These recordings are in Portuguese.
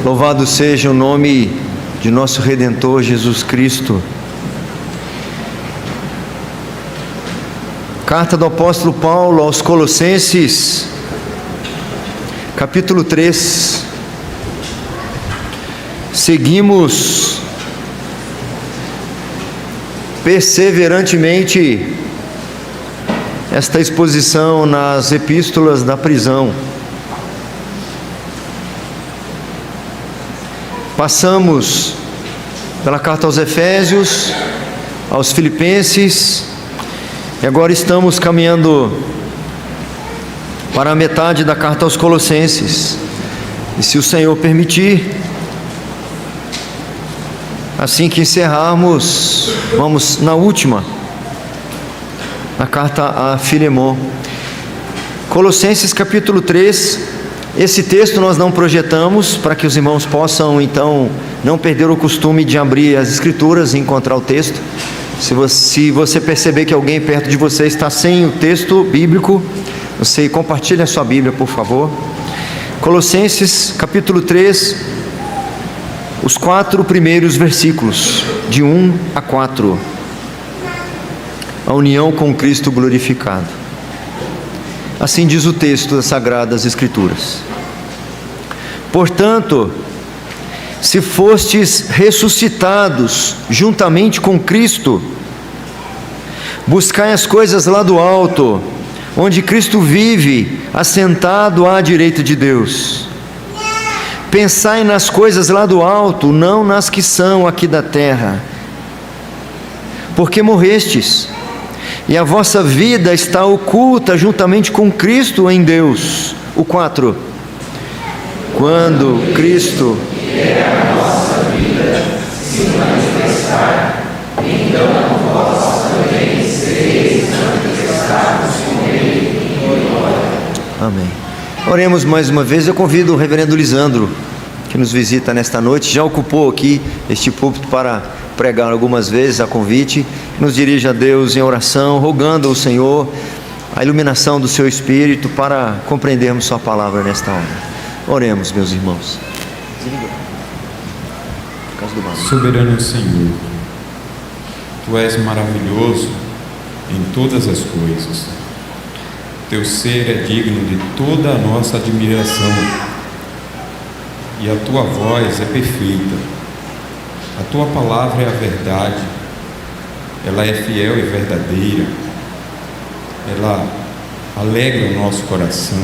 Louvado seja o nome de nosso Redentor Jesus Cristo. Carta do apóstolo Paulo aos Colossenses, capítulo 3. Seguimos perseverantemente esta exposição nas epístolas da prisão. Passamos pela carta aos Efésios, aos Filipenses, e agora estamos caminhando para a metade da carta aos Colossenses. E se o Senhor permitir, assim que encerrarmos, vamos na última, na carta a Filemon. Colossenses capítulo 3. Esse texto nós não projetamos para que os irmãos possam então não perder o costume de abrir as escrituras e encontrar o texto. Se você perceber que alguém perto de você está sem o texto bíblico, você compartilhe a sua Bíblia, por favor. Colossenses capítulo 3, os 4 primeiros versículos, de 1 a 4. A união com Cristo glorificado. Assim diz o texto das Sagradas Escrituras: portanto, se fostes ressuscitados juntamente com Cristo, buscai as coisas lá do alto, onde Cristo vive, assentado à direita de Deus. Pensai nas coisas lá do alto, não nas que são aqui da terra, porque morrestes, e a vossa vida está oculta juntamente com Cristo em Deus. O 4. Quando Cristo a nossa vida se manifestar, então vós também sereis manifestados com Ele em glória. Amém. Oremos mais uma vez. Eu convido o reverendo Lisandro, que nos visita nesta noite, já ocupou aqui este púlpito para pregar algumas vezes a convite, nos dirige a Deus em oração, rogando ao Senhor a iluminação do seu Espírito para compreendermos sua palavra nesta hora. Oremos, meus irmãos. Soberano Senhor, Tu és maravilhoso em todas as coisas. Teu ser é digno de toda a nossa admiração, e a Tua voz é perfeita. A Tua palavra é a verdade, ela é fiel e verdadeira, ela alegra o nosso coração,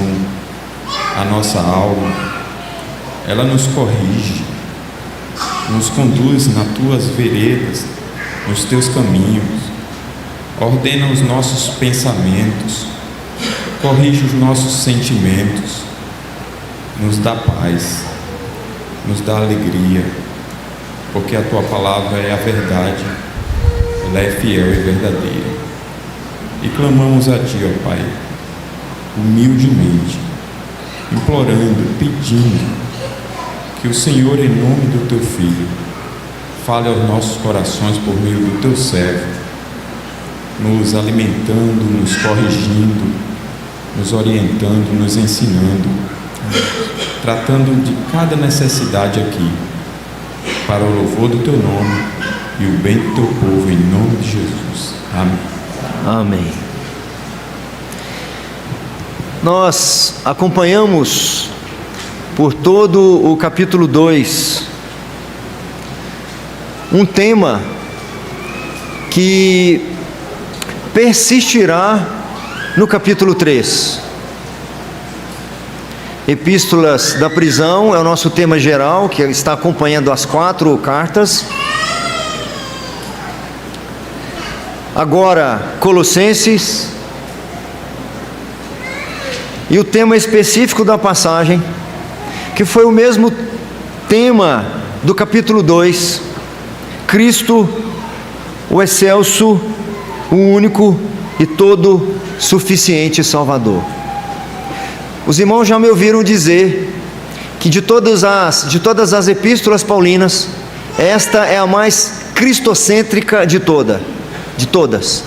a nossa alma, ela nos corrige, nos conduz nas Tuas veredas, nos Teus caminhos, ordena os nossos pensamentos, corrige os nossos sentimentos, nos dá paz, nos dá alegria, porque a Tua palavra é a verdade, ela é fiel e verdadeira. E clamamos a Ti, ó Pai, humildemente, implorando, pedindo que o Senhor, em nome do Teu Filho, fale aos nossos corações por meio do Teu servo, nos alimentando, nos corrigindo, nos orientando, nos ensinando, tratando de cada necessidade aqui, para o louvor do Teu nome e o bem do Teu povo, em nome de Jesus. Amém. Amém. Nós acompanhamos por todo o capítulo 2 um tema que persistirá no capítulo 3. Epístolas da prisão é o nosso tema geral, que está acompanhando as 4 cartas. Agora, Colossenses. E o tema específico da passagem, que foi o mesmo tema do capítulo 2, Cristo, o excelso, o único e todo suficiente Salvador. Os irmãos já me ouviram dizer que de todas as epístolas paulinas, esta é a mais cristocêntrica de todas.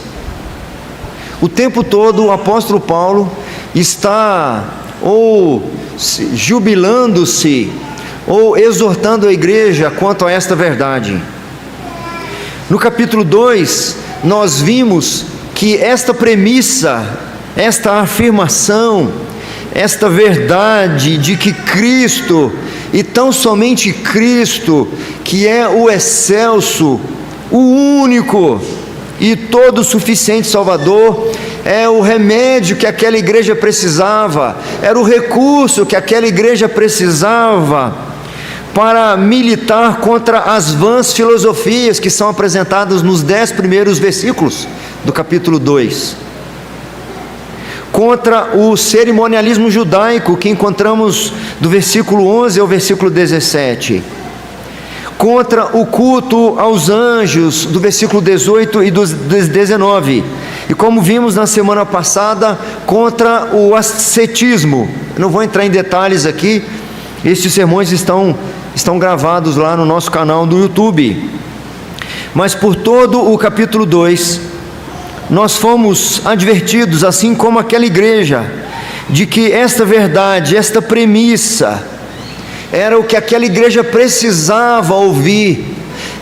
O tempo todo o apóstolo Paulo está ou jubilando-se, ou exortando a igreja quanto a esta verdade. No capítulo 2, nós vimos que esta premissa, esta afirmação, esta verdade de que Cristo, e tão somente Cristo, que é o excelso, o único e todo suficiente Salvador, é o remédio que aquela igreja precisava, era o recurso que aquela igreja precisava para militar contra as vãs filosofias que são apresentadas nos 10 primeiros versículos do capítulo 2, contra o cerimonialismo judaico que encontramos do versículo 11 ao versículo 17, contra o culto aos anjos do versículo 18 e dos 19, e como vimos na semana passada, contra o ascetismo. Eu não vou entrar em detalhes aqui, estes sermões estão gravados lá no nosso canal do YouTube, mas por todo o capítulo 2, nós fomos advertidos, assim como aquela igreja, de que esta verdade, esta premissa, era o que aquela igreja precisava ouvir,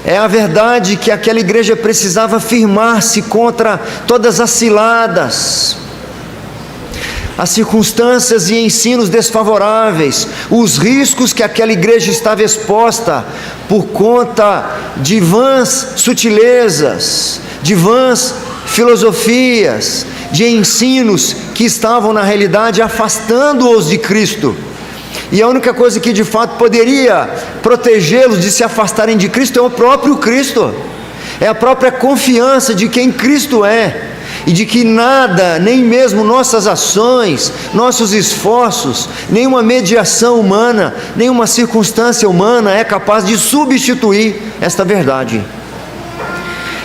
é a verdade que aquela igreja precisava firmar-se contra todas as ciladas, as circunstâncias e ensinos desfavoráveis, os riscos que aquela igreja estava exposta por conta de vãs sutilezas, de vãs filosofias, de ensinos que estavam na realidade afastando-os de Cristo. E a única coisa que de fato poderia protegê-los de se afastarem de Cristo é o próprio Cristo, é a própria confiança de quem Cristo é, e de que nada, nem mesmo nossas ações, nossos esforços, nenhuma mediação humana, nenhuma circunstância humana é capaz de substituir esta verdade.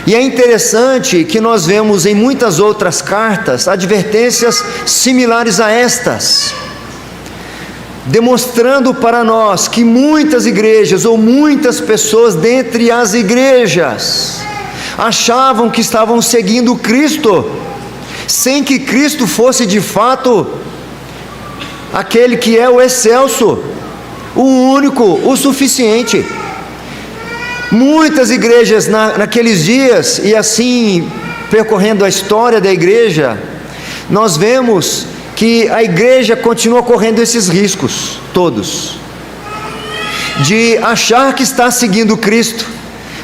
E é interessante que nós vemos em muitas outras cartas advertências similares a estas, demonstrando para nós que muitas igrejas ou muitas pessoas dentre as igrejas achavam que estavam seguindo Cristo, sem que Cristo fosse de fato aquele que é o excelso, o único, o suficiente. Muitas igrejas naqueles dias, e assim percorrendo a história da igreja, nós vemos que a igreja continua correndo esses riscos todos, de achar que está seguindo Cristo,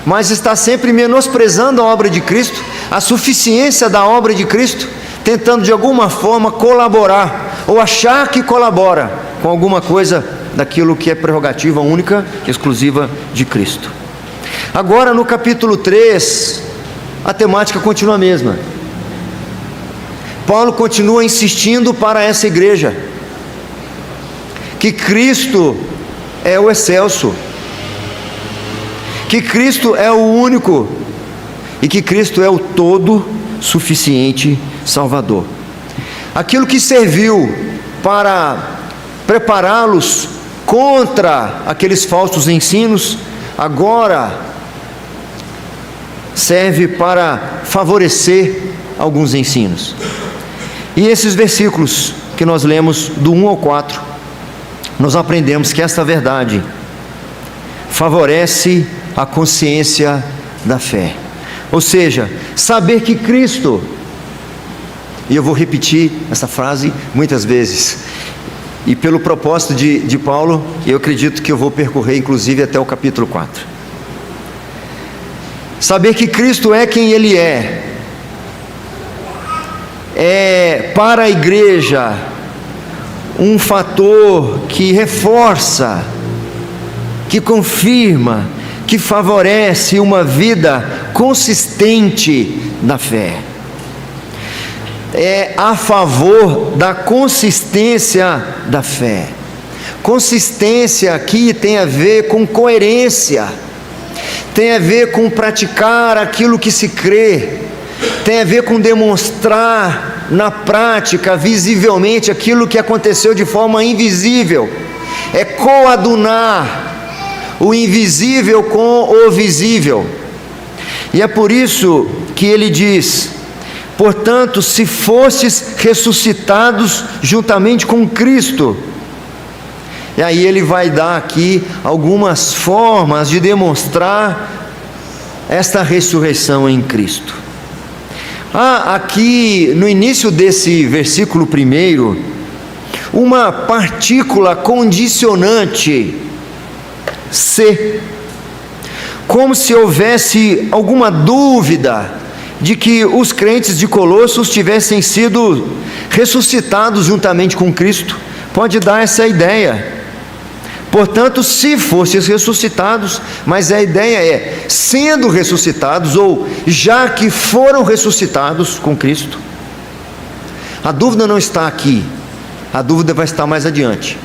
mas está sempre menosprezando a obra de Cristo, a suficiência da obra de Cristo, tentando de alguma forma colaborar, ou achar que colabora com alguma coisa daquilo que é prerrogativa única, exclusiva de Cristo. Agora no capítulo 3, a temática continua a mesma. Paulo continua insistindo para essa igreja que Cristo é o excelso, que Cristo é o único e que Cristo é o todo suficiente Salvador. Aquilo que serviu para prepará-los contra aqueles falsos ensinos, agora serve para favorecer alguns ensinos. E esses versículos que nós lemos do 1 ao 4, nós aprendemos que esta verdade favorece a consciência da fé, ou seja, saber que Cristo, e eu vou repetir essa frase muitas vezes, e pelo propósito de Paulo, eu acredito que eu vou percorrer inclusive até o capítulo 4, saber que Cristo é quem Ele é para a igreja um fator que reforça, que confirma, que favorece uma vida consistente da fé. É a favor da consistência da fé. Consistência aqui tem a ver com coerência, tem a ver com praticar aquilo que se crê, tem a ver com demonstrar na prática, visivelmente, aquilo que aconteceu de forma invisível. É coadunar o invisível com o visível. E é por isso que ele diz: portanto, se fostes ressuscitados juntamente com Cristo, E aí ele vai dar aqui algumas formas de demonstrar esta ressurreição em Cristo. Aqui no início desse versículo 1, uma partícula condicionante, se, como se houvesse alguma dúvida de que os crentes de Colossos tivessem sido ressuscitados juntamente com Cristo. Pode dar essa ideia. Portanto, se fossem ressuscitados, mas a ideia é, sendo ressuscitados, ou já que foram ressuscitados com Cristo. A dúvida não está aqui, a dúvida vai estar mais adiante.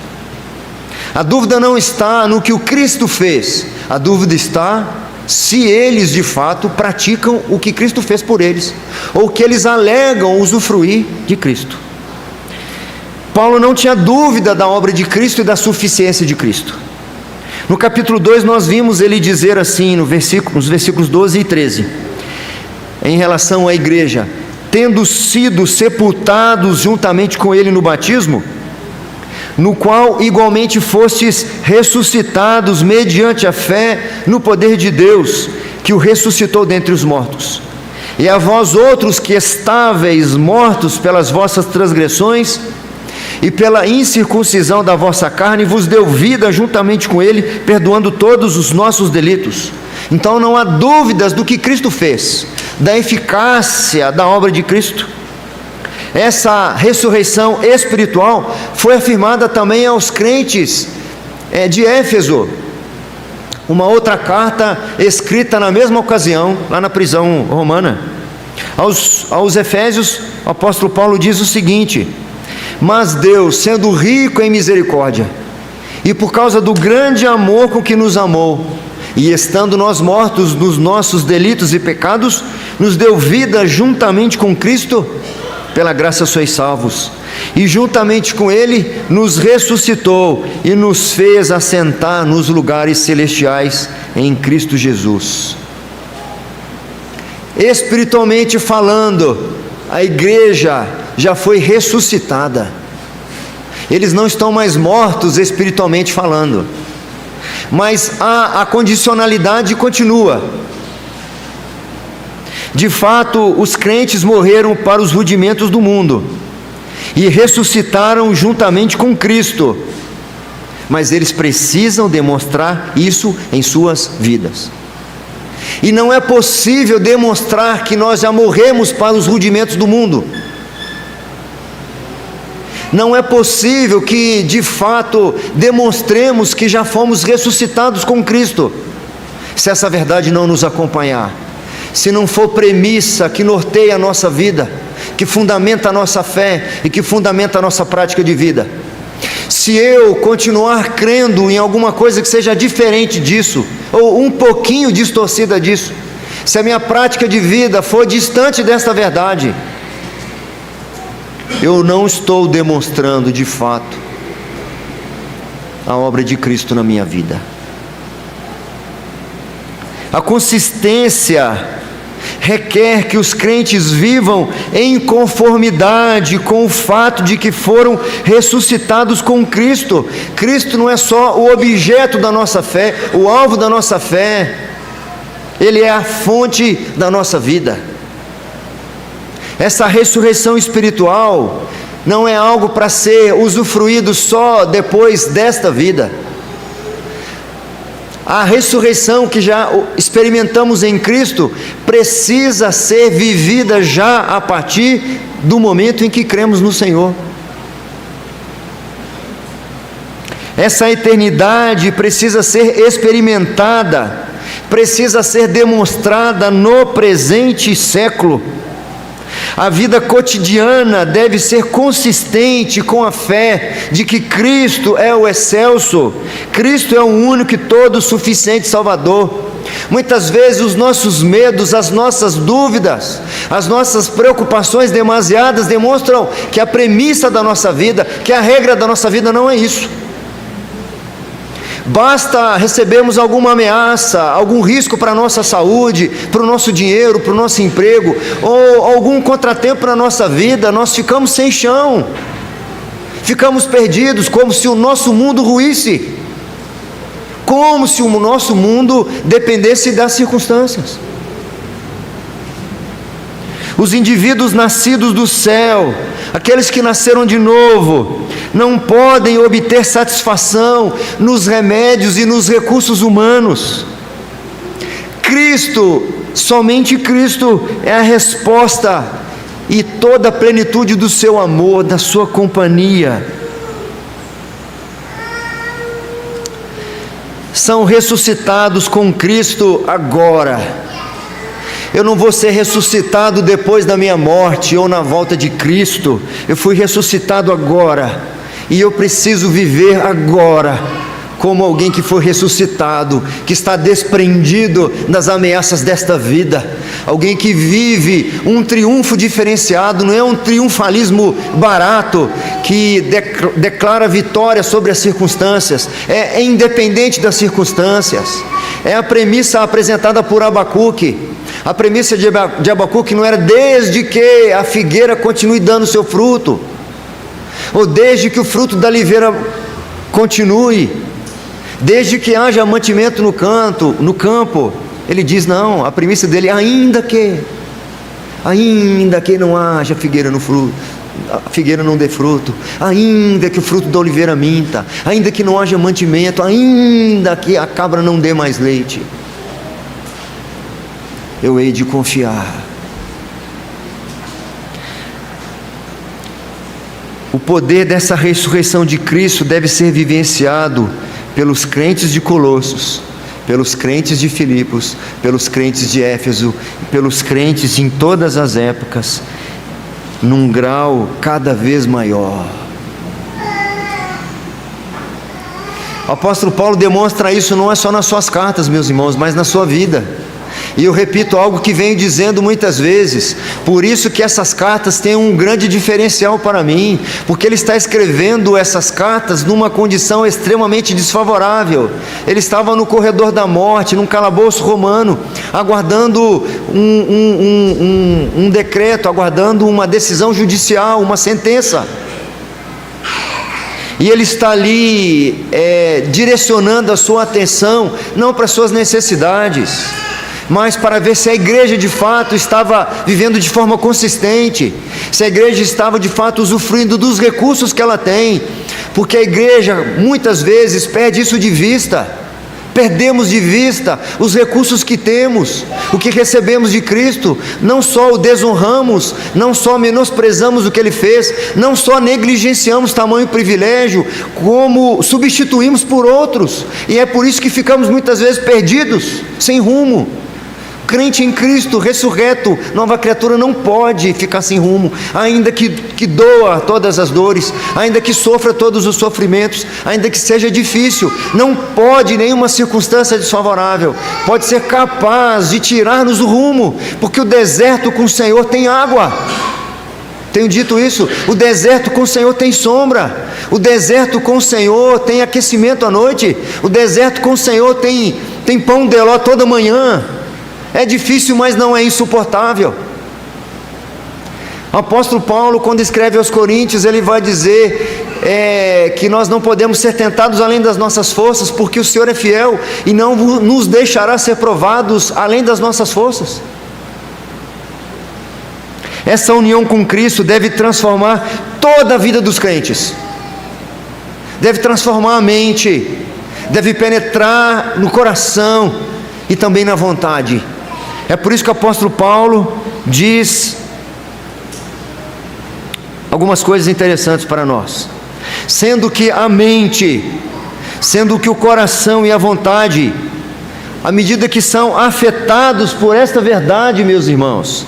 A dúvida não está no que o Cristo fez, a dúvida está se eles de fato praticam o que Cristo fez por eles, ou que eles alegam usufruir de Cristo. Paulo não tinha dúvida da obra de Cristo e da suficiência de Cristo. No capítulo 2 nós vimos ele dizer assim, nos versículos 12 e 13, em relação à igreja: tendo sido sepultados juntamente com ele no batismo, no qual igualmente fostes ressuscitados mediante a fé no poder de Deus, que o ressuscitou dentre os mortos. E a vós outros que estáveis mortos pelas vossas transgressões e pela incircuncisão da vossa carne, vos deu vida juntamente com ele, perdoando todos os nossos delitos. Então não há dúvidas do que Cristo fez, da eficácia da obra de Cristo. Essa ressurreição espiritual foi afirmada também aos crentes de Éfeso. Uma outra carta escrita na mesma ocasião, lá na prisão romana. Aos Efésios, o apóstolo Paulo diz o seguinte: mas Deus, sendo rico em misericórdia, e por causa do grande amor com que nos amou, e estando nós mortos nos nossos delitos e pecados, nos deu vida juntamente com Cristo. Pela graça sois salvos, e juntamente com ele nos ressuscitou e nos fez assentar nos lugares celestiais em Cristo Jesus. Espiritualmente falando, a igreja já foi ressuscitada. Eles não estão mais mortos espiritualmente falando, mas a condicionalidade continua. De fato, os crentes morreram para os rudimentos do mundo e ressuscitaram juntamente com Cristo, mas eles precisam demonstrar isso em suas vidas. E não é possível demonstrar que nós já morremos para os rudimentos do mundo. Não é possível que de fato demonstremos que já fomos ressuscitados com Cristo, se essa verdade não nos acompanhar. Se não for premissa que norteia a nossa vida, que fundamenta a nossa fé e que fundamenta a nossa prática de vida. Se eu continuar crendo em alguma coisa que seja diferente disso, ou um pouquinho distorcida disso, se a minha prática de vida for distante desta verdade, eu não estou demonstrando de fato a obra de Cristo na minha vida. A consistência requer que os crentes vivam em conformidade com o fato de que foram ressuscitados com Cristo. Cristo não é só o objeto da nossa fé, o alvo da nossa fé, Ele é a fonte da nossa vida. Essa ressurreição espiritual não é algo para ser usufruído só depois desta vida. A ressurreição que já experimentamos em Cristo precisa ser vivida já a partir do momento em que cremos no Senhor. Essa eternidade precisa ser experimentada, precisa ser demonstrada no presente século. A vida cotidiana deve ser consistente com a fé de que Cristo é o excelso, Cristo é o único e todo suficiente Salvador. Muitas vezes os nossos medos, as nossas dúvidas, as nossas preocupações demasiadas demonstram que a premissa da nossa vida, que a regra da nossa vida não é isso. Basta recebermos alguma ameaça, algum risco para a nossa saúde, para o nosso dinheiro, para o nosso emprego, ou algum contratempo na nossa vida, nós ficamos sem chão. ficamos perdidos, como se o nosso mundo ruísse, como se o nosso mundo dependesse das circunstâncias. Os indivíduos nascidos do céu, aqueles que nasceram de novo, não podem obter satisfação nos remédios e nos recursos humanos. Cristo, somente Cristo é a resposta e toda a plenitude do seu amor, da sua companhia. São ressuscitados com Cristo agora. Eu não vou ser ressuscitado depois da minha morte ou na volta de Cristo. Eu fui ressuscitado agora, e eu preciso viver agora como alguém que foi ressuscitado, que está desprendido das ameaças desta vida, alguém que vive um triunfo diferenciado. Não é um triunfalismo barato que declara vitória sobre as circunstâncias, é independente das circunstâncias. É a premissa apresentada por Abacuque. A premissa de Abacuque não era desde que a figueira continue dando seu fruto, ou desde que o fruto da oliveira continue, desde que haja mantimento no campo. Ele diz não, a premissa dele é ainda que não haja figueira no fruto, a figueira não dê fruto, ainda que o fruto da oliveira minta, ainda que não haja mantimento, ainda que a cabra não dê mais leite, eu hei de confiar. O poder dessa ressurreição de Cristo deve ser vivenciado pelos crentes de Colossos, pelos crentes de Filipos, pelos crentes de Éfeso, pelos crentes em todas as épocas, num grau cada vez maior. O apóstolo Paulo demonstra isso não é só nas suas cartas, meus irmãos, mas na sua vida. E eu repito algo que venho dizendo muitas vezes, por isso que essas cartas têm um grande diferencial para mim, porque ele está escrevendo essas cartas numa condição extremamente desfavorável. Ele estava no corredor da morte, num calabouço romano, aguardando um decreto, aguardando uma decisão judicial, uma sentença. E ele está ali direcionando a sua atenção, não para as suas necessidades, mas para ver se a igreja de fato estava vivendo de forma consistente, se a igreja estava de fato usufruindo dos recursos que ela tem, porque a igreja muitas vezes perde isso de vista. Perdemos de vista os recursos que temos, o que recebemos de Cristo. Não só o desonramos, não só menosprezamos o que Ele fez, não só negligenciamos tamanho privilégio, como substituímos por outros, e é por isso que ficamos muitas vezes perdidos, sem rumo. Crente em Cristo, ressurreto, nova criatura, não pode ficar sem rumo, ainda que doa todas as dores, ainda que sofra todos os sofrimentos, ainda que seja difícil. Não pode nenhuma circunstância desfavorável pode ser capaz de tirar-nos o rumo, porque o deserto com o Senhor tem água. Tenho dito isso, o deserto com o Senhor tem sombra, o deserto com o Senhor tem aquecimento à noite, o deserto com o Senhor tem pão de ló toda manhã. É difícil, mas não é insuportável. O apóstolo Paulo, quando escreve aos Coríntios, ele vai dizer que nós não podemos ser tentados além das nossas forças, porque o Senhor é fiel e não nos deixará ser provados além das nossas forças. Essa união com Cristo deve transformar toda a vida dos crentes, deve transformar a mente, deve penetrar no coração e também na vontade. É por isso que o apóstolo Paulo diz algumas coisas interessantes para nós. Sendo que a mente, sendo que o coração e a vontade, à medida que são afetados por esta verdade, meus irmãos,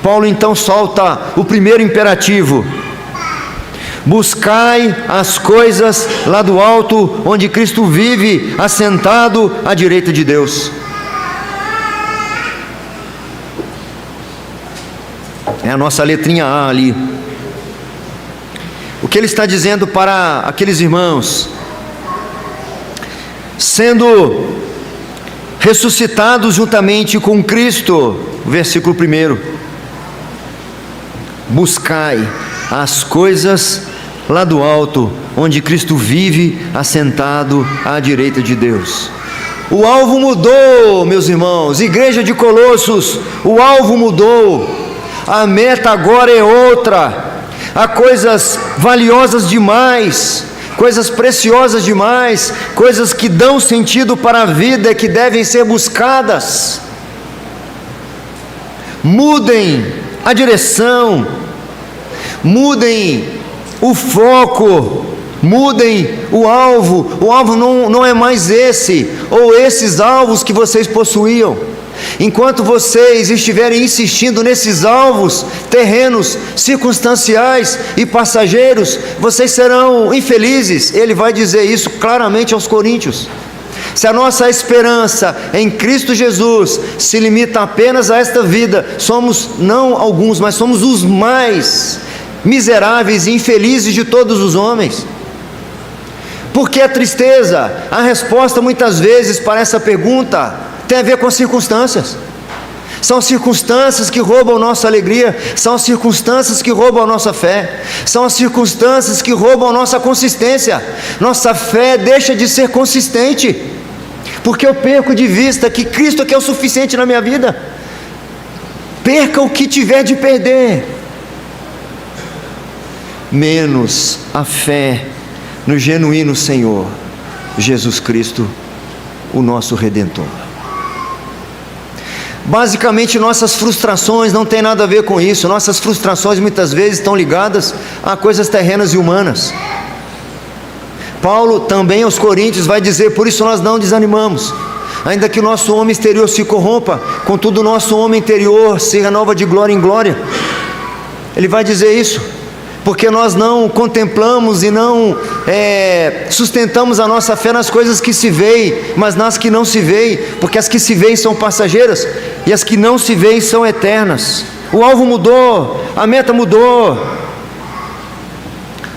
Paulo então solta o primeiro imperativo: buscai as coisas lá do alto, onde Cristo vive, assentado à direita de Deus. É a nossa letrinha A ali. O que ele está dizendo para aqueles irmãos? Sendo ressuscitados juntamente com Cristo, versículo 1, buscai. as coisas lá do alto, onde Cristo vive assentado à direita de Deus. O alvo mudou, meus irmãos, igreja de Colossos, o alvo mudou, a meta agora é outra. Há coisas valiosas demais, coisas preciosas demais, coisas que dão sentido para a vida, que devem ser buscadas. Mudem a direção, mudem o foco, mudem o alvo não é mais esse, ou esses alvos que vocês possuíam. Enquanto vocês estiverem insistindo nesses alvos terrenos, circunstanciais e passageiros, vocês serão infelizes. Ele vai dizer isso claramente aos coríntios. Se a nossa esperança em Cristo Jesus se limita apenas a esta vida, somos não alguns, mas somos os mais miseráveis e infelizes de todos os homens. Por que a tristeza? A resposta muitas vezes para essa pergunta tem a ver com circunstâncias. São circunstâncias que roubam nossa alegria, são as circunstâncias que roubam a nossa fé, são as circunstâncias que roubam nossa consistência. Nossa fé deixa de ser consistente, porque eu perco de vista que Cristo é que é o suficiente na minha vida. Perca o que tiver de perder, menos a fé no genuíno Senhor Jesus Cristo, o nosso Redentor. Basicamente, nossas frustrações não têm nada a ver com isso. Nossas frustrações muitas vezes estão ligadas a coisas terrenas e humanas. Paulo também aos Coríntios vai dizer: por isso nós não desanimamos, ainda que o nosso homem exterior se corrompa, contudo o nosso homem interior se renova de glória em glória. Ele vai dizer isso porque nós não contemplamos e não sustentamos a nossa fé nas coisas que se veem, mas nas que não se veem, porque as que se veem são passageiras e as que não se veem são eternas. O alvo mudou, a meta mudou.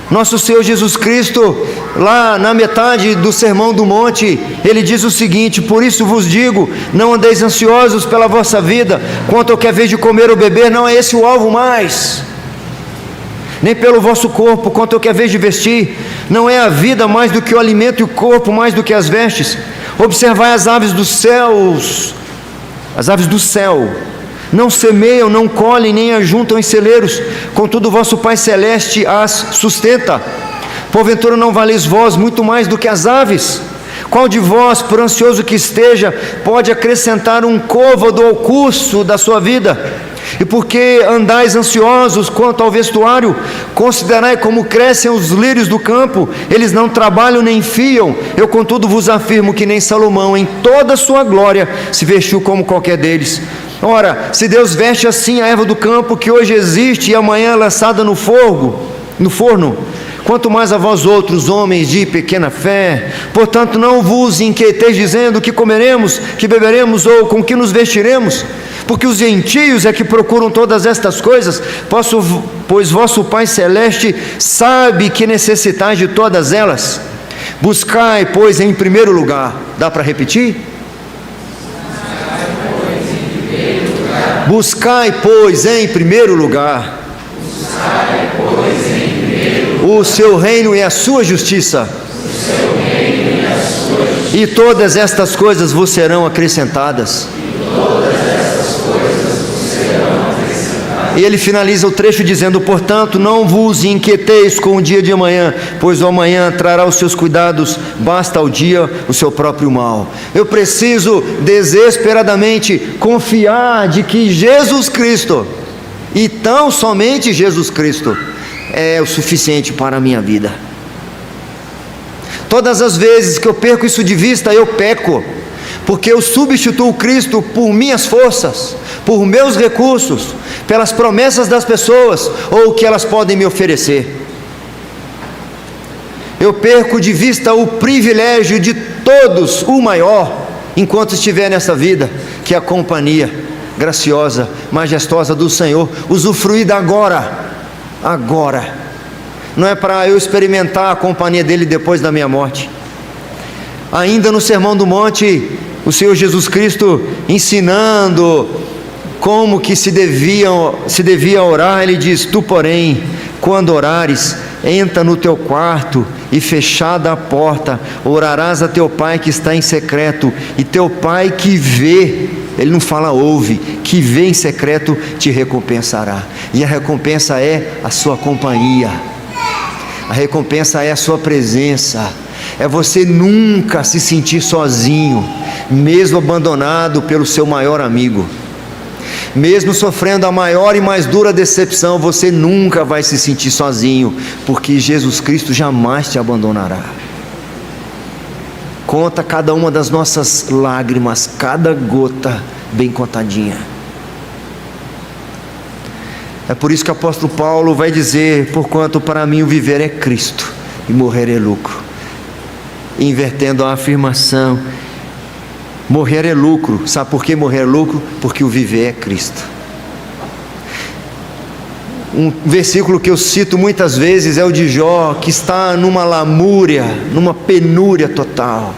Nosso Senhor Jesus Cristo, lá na metade do Sermão do Monte, Ele diz o seguinte: por isso vos digo, não andeis ansiosos pela vossa vida, quanto ao que é vez de comer ou beber. Não é esse o alvo mais, nem pelo vosso corpo, quanto ao que é vez de vestir. Não é a vida mais do que o alimento, e o corpo mais do que as vestes. Observai as aves dos céus, as aves do céu, não semeiam, não colhem, nem ajuntam em celeiros, contudo vosso Pai Celeste as sustenta. Porventura não valeis vós muito mais do que as aves? Qual de vós, por ansioso que esteja, pode acrescentar um côvado ao curso da sua vida? E porque andais ansiosos quanto ao vestuário? Considerai como crescem os lírios do campo, eles não trabalham nem fiam. Eu contudo vos afirmo que nem Salomão em toda a sua glória se vestiu como qualquer deles. Ora, se Deus veste assim a erva do campo, que hoje existe e amanhã é lançada no forno, quanto mais a vós outros, homens de pequena fé. Portanto não vos inquieteis dizendo: que comeremos, que beberemos, ou com que nos vestiremos? Porque os gentios é que procuram todas estas coisas, pois vosso Pai Celeste sabe que necessitais de todas elas. Buscai, pois, em primeiro lugar. Dá para repetir? Buscai, pois, em primeiro lugar o seu reino e a sua justiça, e todas estas coisas vos serão acrescentadas. E ele finaliza o trecho dizendo: portanto não vos inquieteis com o dia de amanhã, pois o amanhã trará os seus cuidados, basta ao dia o seu próprio mal. Eu preciso desesperadamente confiar de que Jesus Cristo, e tão somente Jesus Cristo, é o suficiente para a minha vida. Todas as vezes que eu perco isso de vista, eu peco, porque eu substituo Cristo por minhas forças, por meus recursos, pelas promessas das pessoas, ou o que elas podem me oferecer. Eu perco de vista o privilégio de todos, o maior, enquanto estiver nessa vida, que é a companhia graciosa, majestosa do Senhor, usufruída agora. Não é para eu experimentar a companhia dele depois da minha morte. Ainda no Sermão do Monte, o Senhor Jesus Cristo ensinando como que se devia orar, ele diz: tu porém quando orares, entra no teu quarto e, fechada a porta, orarás a teu pai que está em secreto, e teu pai que vê, ele não fala ouve, que vê em secreto, te recompensará. E a recompensa é a sua companhia, a recompensa é a sua presença, é você nunca se sentir sozinho, mesmo abandonado pelo seu maior amigo. Mesmo sofrendo a maior e mais dura decepção, você nunca vai se sentir sozinho, porque Jesus Cristo jamais te abandonará. Conta cada uma das nossas lágrimas, cada gota bem contadinha. É por isso que o apóstolo Paulo vai dizer: porquanto para mim o viver é Cristo e morrer é lucro. Invertendo a afirmação, morrer é lucro. Sabe por que morrer é lucro? Porque o viver é Cristo. Um versículo que eu cito muitas vezes é o de Jó, que está numa lamúria, numa penúria total,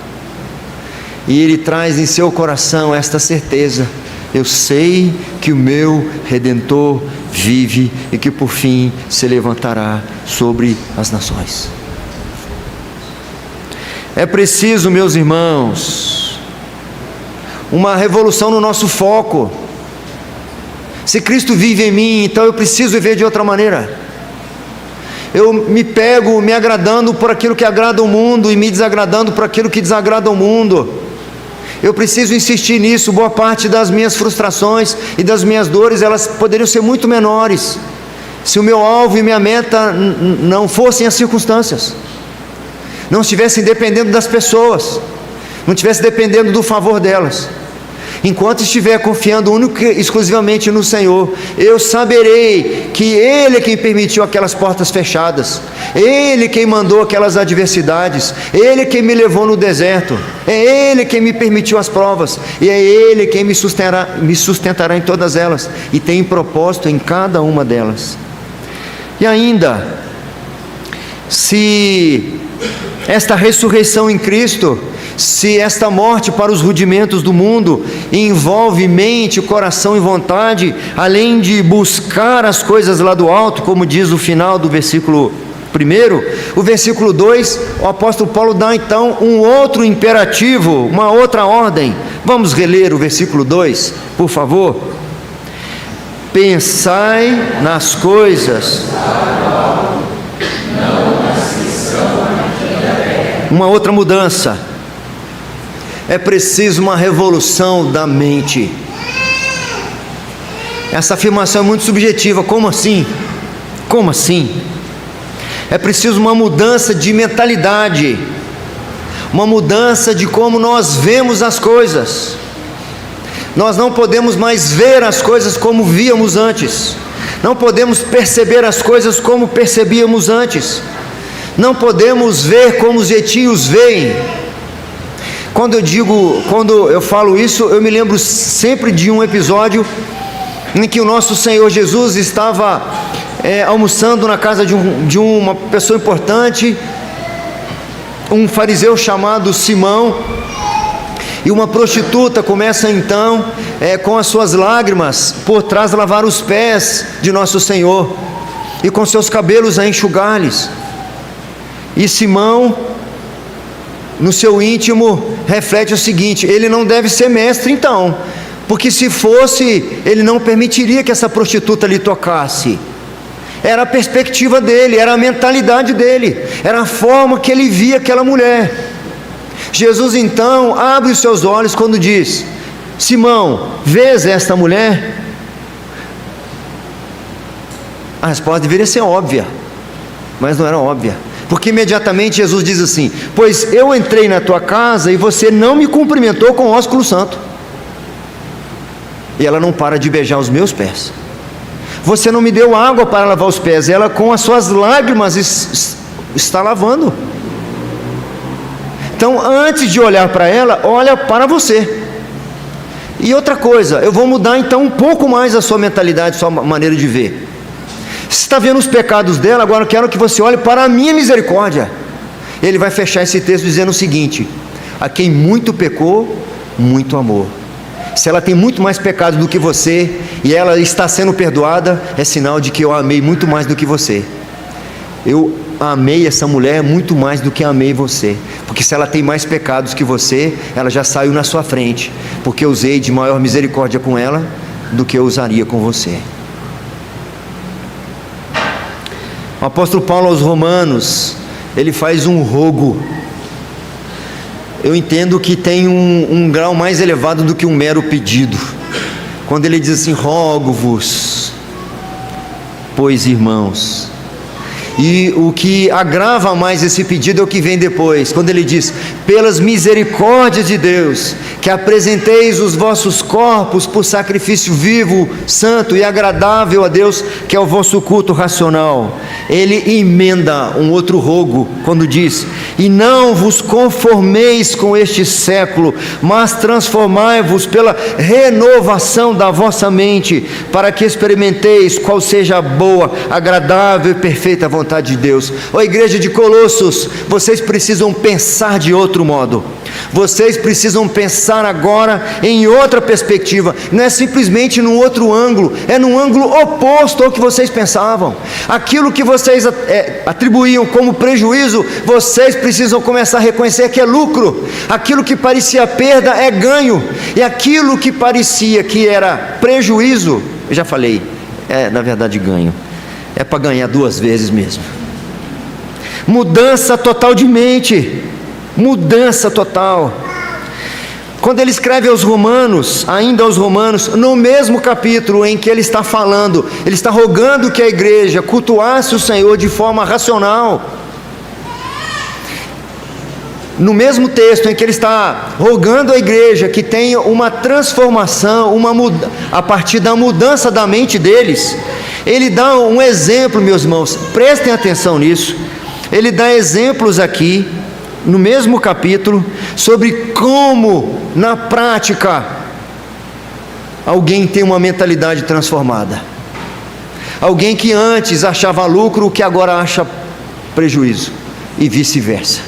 e ele traz em seu coração esta certeza: eu sei que o meu Redentor vive e que por fim se levantará sobre as nações. É preciso, meus irmãos, uma revolução no nosso foco. Se Cristo vive em mim, então eu preciso viver de outra maneira. Eu me pego me agradando por aquilo que agrada o mundo e me desagradando por aquilo que desagrada o mundo. Eu preciso insistir nisso. Boa parte das minhas frustrações e das minhas dores, elas poderiam ser muito menores se o meu alvo e minha meta não fossem as circunstâncias, não estivessem dependendo das pessoas, não estivesse dependendo do favor delas. Enquanto estiver confiando única e exclusivamente no Senhor, eu saberei que Ele é quem permitiu aquelas portas fechadas, Ele quem mandou aquelas adversidades, Ele quem me levou no deserto, é Ele quem me permitiu as provas, e é Ele quem me sustentará em todas elas, e tem propósito em cada uma delas. E ainda, se esta ressurreição em Cristo, se esta morte para os rudimentos do mundo envolve mente, coração e vontade, além de buscar as coisas lá do alto, como diz o final do versículo 1, o versículo 2, o apóstolo Paulo dá então um outro imperativo, uma outra ordem. Vamos reler o versículo 2, por favor. Pensai nas coisas. Uma outra mudança. É preciso uma revolução da mente. Essa afirmação é muito subjetiva. Como assim? Como assim? É preciso uma mudança de mentalidade, uma mudança de como nós vemos as coisas. Nós não podemos mais ver as coisas como víamos antes, não podemos perceber as coisas como percebíamos antes, não podemos ver como os gentios veem. Quando eu falo isso, eu me lembro sempre de um episódio em que o nosso Senhor Jesus estava almoçando na casa de uma pessoa importante, um fariseu chamado Simão, e uma prostituta começa então, com as suas lágrimas por trás, a lavar os pés de nosso Senhor, e com seus cabelos a enxugar-lhes. E Simão, no seu íntimo, reflete o seguinte: ele não deve ser mestre então, porque se fosse, ele não permitiria que essa prostituta lhe tocasse. Era a perspectiva dele, era a mentalidade dele, era a forma que ele via aquela mulher. Jesus então abre os seus olhos quando diz: Simão, vês esta mulher? A resposta deveria ser óbvia, mas não era óbvia, porque imediatamente Jesus diz assim: pois eu entrei na tua casa e você não me cumprimentou com ósculo santo. E ela não para de beijar os meus pés. Você não me deu água para lavar os pés, ela com as suas lágrimas está lavando. Então, antes de olhar para ela, olha para você. E outra coisa, eu vou mudar então um pouco mais a sua mentalidade, a sua maneira de ver. Você está vendo os pecados dela, agora eu quero que você olhe para a minha misericórdia. Ele vai fechar esse texto dizendo o seguinte: a quem muito pecou, muito amor. Se ela tem muito mais pecado do que você, e ela está sendo perdoada, é sinal de que eu amei muito mais do que você. eu amei essa mulher muito mais do que amei você, porque se ela tem mais pecados que você, ela já saiu na sua frente, porque eu usei de maior misericórdia com ela do que eu usaria com você. O apóstolo Paulo aos Romanos, ele faz um rogo. Eu entendo que tem um grau mais elevado do que um mero pedido, quando ele diz assim: rogo-vos, pois irmãos. E o que agrava mais esse pedido é o que vem depois, quando ele diz: pelas misericórdias de Deus, que apresenteis os vossos corpos por sacrifício vivo, santo e agradável a Deus, que é o vosso culto racional. Ele emenda um outro rogo, quando diz: e não vos conformeis com este século, mas transformai-vos pela renovação da vossa mente, para que experimenteis qual seja a boa, agradável e perfeita vontade de Deus. Ó igreja de Colossos, vocês precisam pensar de outro modo. Vocês precisam pensar agora em outra perspectiva. Não é simplesmente num outro ângulo, é num ângulo oposto ao que vocês pensavam. Aquilo que vocês atribuíam como prejuízo, vocês precisam começar a reconhecer que é lucro. Aquilo que parecia perda é ganho, e aquilo que parecia que era prejuízo, eu já falei, é na verdade ganho. É para ganhar duas vezes mesmo. Mudança total de mente. Mudança total. Quando ele escreve aos Romanos, ainda aos Romanos, no mesmo capítulo em que ele está falando, ele está rogando que a igreja cultuasse o Senhor de forma racional. No mesmo texto em que ele está rogando à igreja que tenha uma transformação, a partir da mudança da mente deles, ele dá um exemplo, meus irmãos, prestem atenção nisso. Ele dá exemplos aqui, no mesmo capítulo, sobre como, na prática, alguém tem uma mentalidade transformada. Alguém que antes achava lucro, o que agora acha prejuízo, e vice-versa.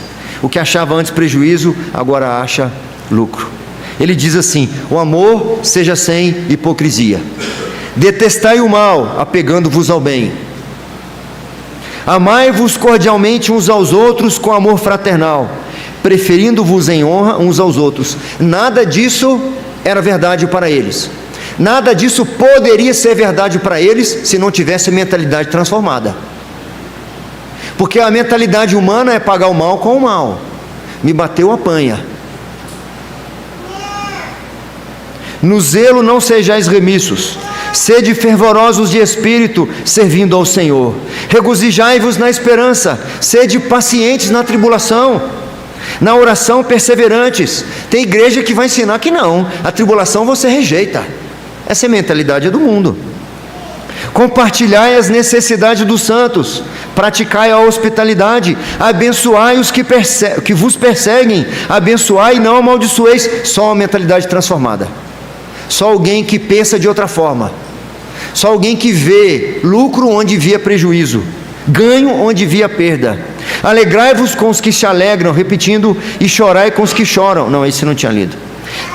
O que achava antes prejuízo, agora acha lucro. Ele diz assim: o amor seja sem hipocrisia. Detestai o mal, apegando-vos ao bem. Amai-vos cordialmente uns aos outros com amor fraternal, preferindo-vos em honra uns aos outros. Nada disso era verdade para eles. Nada disso poderia ser verdade para eles se não tivesse mentalidade transformada. Porque a mentalidade humana é pagar o mal com o mal. Me bateu, apanha. No zelo não sejais remissos, sede fervorosos de espírito, servindo ao Senhor. Regozijai-vos na esperança, sede pacientes na tribulação, na oração perseverantes. Tem igreja que vai ensinar que não, a tribulação você rejeita. Essa é a mentalidade do mundo. Compartilhai as necessidades dos santos, praticai a hospitalidade, abençoai os que vos perseguem, abençoai e não amaldiçoeis. Só uma mentalidade transformada. Só alguém que pensa de outra forma. Só alguém que vê lucro onde via prejuízo, ganho onde via perda. Alegrai-vos com os que se alegram, repetindo, e chorai com os que choram. Não, esse não tinha lido.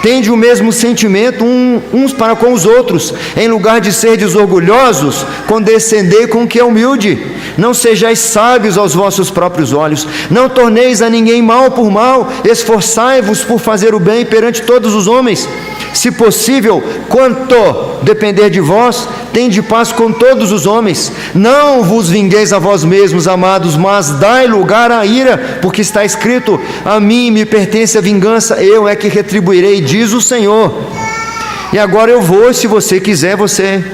Tende o mesmo sentimento uns para com os outros. Em lugar de serdes orgulhosos, condescendei com o que é humilde. Não sejais sábios aos vossos próprios olhos. Não torneis a ninguém mal por mal. Esforçai-vos por fazer o bem perante todos os homens. Se possível, quanto depender de vós, tende paz com todos os homens. Não vos vingueis a vós mesmos, amados, mas dai lugar à ira, porque está escrito: a mim me pertence a vingança, eu é que retribuirei, diz o Senhor. E agora eu vou, se você quiser, você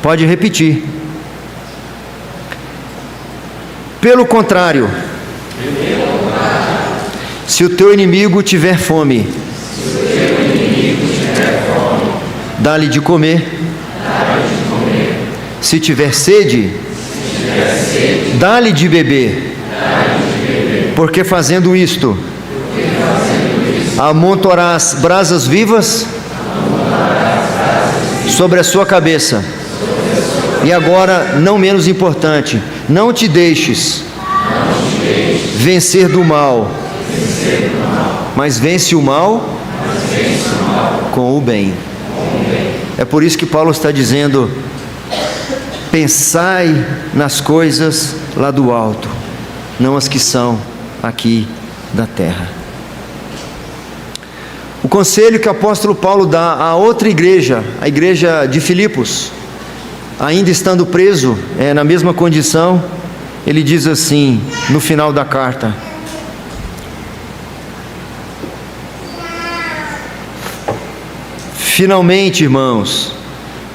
pode repetir. Pelo contrário, se o teu inimigo tiver fome, dá-lhe de comer. Se tiver sede, dá-lhe de beber. Porque fazendo isto, amontoarás brasas vivas sobre a sua cabeça. E agora, não menos importante, não te deixes vencer do mal, mas vence o mal com o bem. É por isso que Paulo está dizendo: pensai nas coisas lá do alto, não as que são aqui da terra. O conselho que o apóstolo Paulo dá a outra igreja, a igreja de Filipos, ainda estando preso, na mesma condição, ele diz assim, no final da carta: finalmente, irmãos,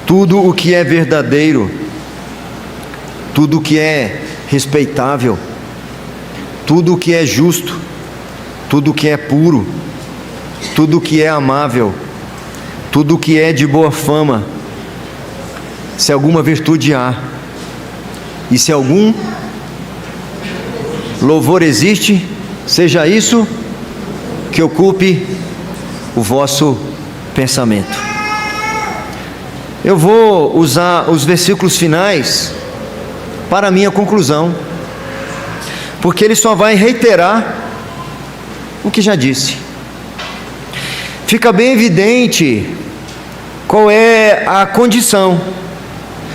tudo o que é verdadeiro, tudo o que é respeitável, tudo o que é justo, tudo o que é puro, tudo o que é amável, tudo o que é de boa fama, se alguma virtude há, e se algum louvor existe, seja isso que ocupe o vosso pensamento. Eu vou usar os versículos finais para a minha conclusão, porque ele só vai reiterar o que já disse. Fica bem evidente qual é a condição.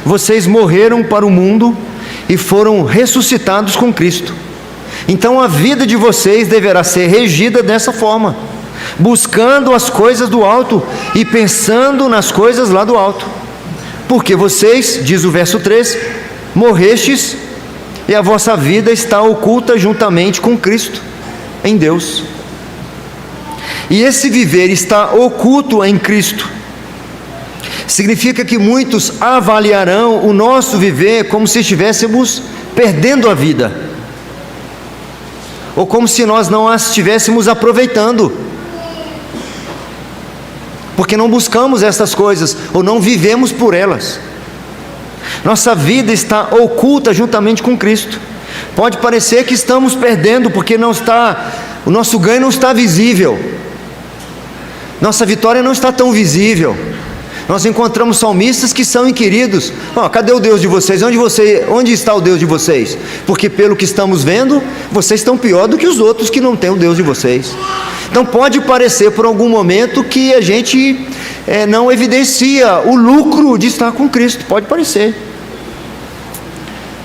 Vocês morreram para o mundo e foram ressuscitados com Cristo. Então a vida de vocês deverá ser regida dessa forma, buscando as coisas do alto e pensando nas coisas lá do alto. Porque vocês, diz o verso 3, morrestes e a vossa vida está oculta juntamente com Cristo em Deus. E esse viver está oculto em Cristo significa que muitos avaliarão o nosso viver como se estivéssemos perdendo a vida, ou como se nós não a estivéssemos aproveitando, porque não buscamos essas coisas, ou não vivemos por elas. Nossa vida está oculta juntamente com Cristo. Pode parecer que estamos perdendo, porque o nosso ganho não está visível, nossa vitória não está tão visível. Nós encontramos salmistas que são inquiridos: cadê o Deus de vocês? Onde está o Deus de vocês? Porque pelo que estamos vendo, vocês estão pior do que os outros que não têm o Deus de vocês. Então pode parecer por algum momento que a gente não evidencia o lucro de estar com Cristo, pode parecer,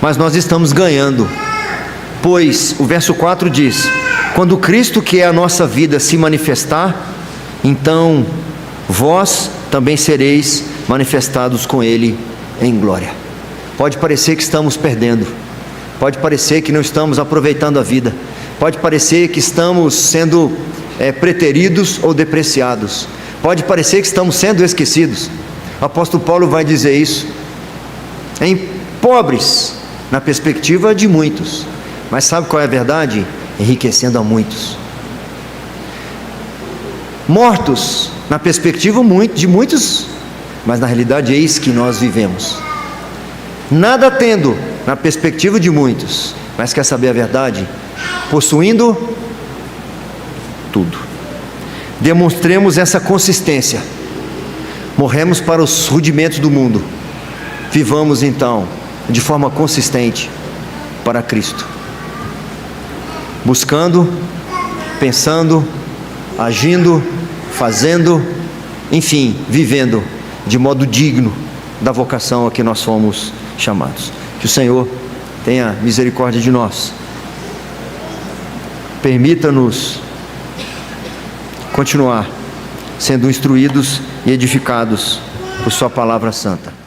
mas nós estamos ganhando, pois o verso 4 diz: quando Cristo, que é a nossa vida, se manifestar, então vós também sereis manifestados com Ele em glória. Pode parecer que estamos perdendo, pode parecer que não estamos aproveitando a vida, pode parecer que estamos sendo preteridos ou depreciados, pode parecer que estamos sendo esquecidos. O apóstolo Paulo vai dizer isso: em pobres na perspectiva de muitos, mas sabe qual é a verdade? Enriquecendo a muitos. Mortos na perspectiva de muitos, mas na realidade eis que nós vivemos. Nada tendo na perspectiva de muitos, mas quer saber a verdade? Possuindo tudo. Demonstremos essa consistência. Morremos para os rudimentos do mundo, vivamos então de forma consistente para Cristo, buscando, pensando, agindo, fazendo, enfim, vivendo de modo digno da vocação a que nós fomos chamados. Que o Senhor tenha misericórdia de nós, permita-nos continuar sendo instruídos e edificados por sua palavra santa.